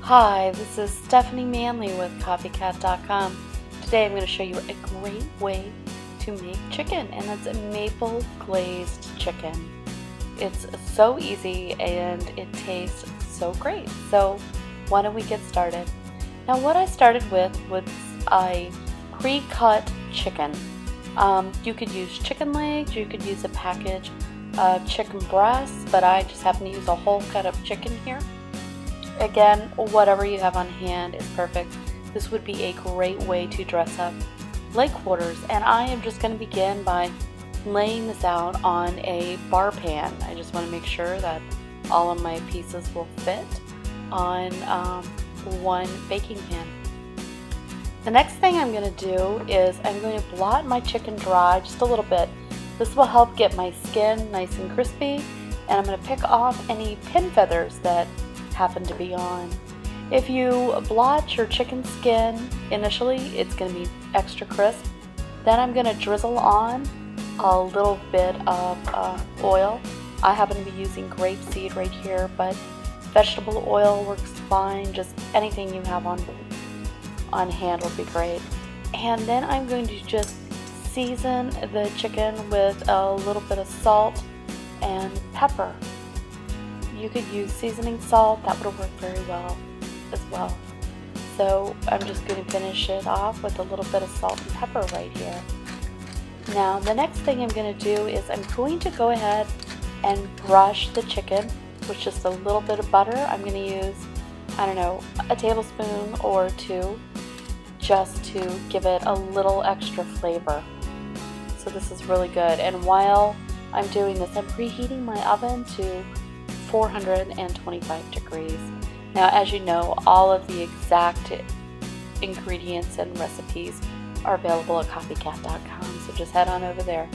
Hi, this is Stephanie Manley with Copycat.com. Today I'm going to show you a great way to make chicken, and that's a maple glazed chicken. It's so easy and it tastes so great. So why don't we get started? Now what I started with was a pre-cut chicken. You could use chicken legs, you could use a package of chicken breasts, but I just happen to use a whole cut of chicken here. Again, whatever you have on hand is perfect. This would be a great way to dress up leg quarters, and I am just going to begin by laying this out on a bar pan. I just want to make sure that all of my pieces will fit on one baking pan. The next thing I'm going to do is I'm going to blot my chicken dry just a little bit. This will help get my skin nice and crispy, and I'm going to pick off any pin feathers that happen to be on. If you blot your chicken skin initially, it's going to be extra crisp. Then I'm going to drizzle on a little bit of oil. I happen to be using grapeseed right here, but vegetable oil works fine. Just anything you have on hand would be great. And then I'm going to just season the chicken with a little bit of salt and pepper. You could use seasoning salt, that would work very well as well. So I'm just going to finish it off with a little bit of salt and pepper right here. Now the next thing I'm going to do is I'm going to go ahead and brush the chicken with just a little bit of butter. I'm going to use, I don't know, a tablespoon or two just to give it a little extra flavor. So this is really good. And while I'm doing this, I'm preheating my oven to 425 degrees. Now, as you know, all of the exact ingredients and recipes are available at copycat.com, so just head on over there.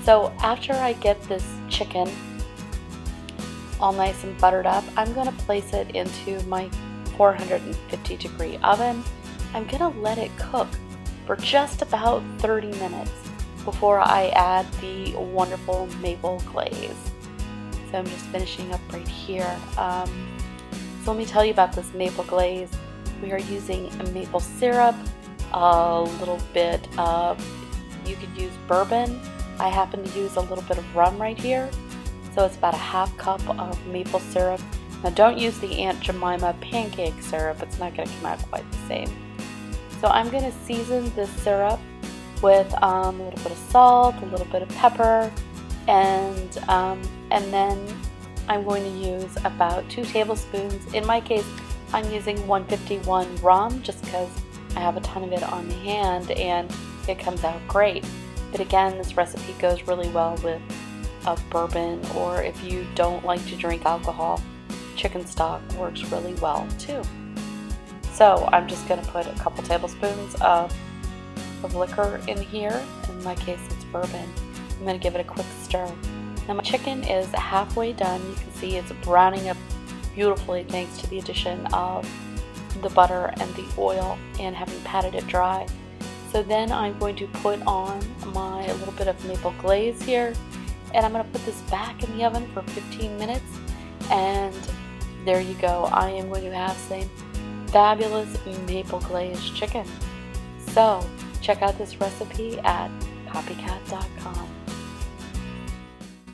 So after I get this chicken all nice and buttered up, I'm going to place it into my 450 degree oven. I'm going to let it cook for just about 30 minutes before I add the wonderful maple glaze. So I'm just finishing up right here. So let me tell you about this maple glaze. We are using a maple syrup, a little bit of, you could use bourbon. I happen to use a little bit of rum right here. So it's about a half cup of maple syrup. Now don't use the Aunt Jemima pancake syrup. It's not going to come out quite the same. So I'm going to season this syrup with a little bit of salt, a little bit of pepper, and then I'm going to use about 2 tablespoons. In my case, I'm using 151 rum just because I have a ton of it on hand and it comes out great. But again, this recipe goes really well with a bourbon, or if you don't like to drink alcohol, chicken stock works really well too. So I'm just going to put a couple tablespoons of liquor in here. In my case, it's bourbon. I'm going to give it a quick stir. Now my chicken is halfway done. You can see it's browning up beautifully thanks to the addition of the butter and the oil and having patted it dry. So then I'm going to put on my little bit of maple glaze here, and I'm going to put this back in the oven for 15 minutes, and there you go. I am going to have some fabulous maple glazed chicken. So check out this recipe at copycat.com.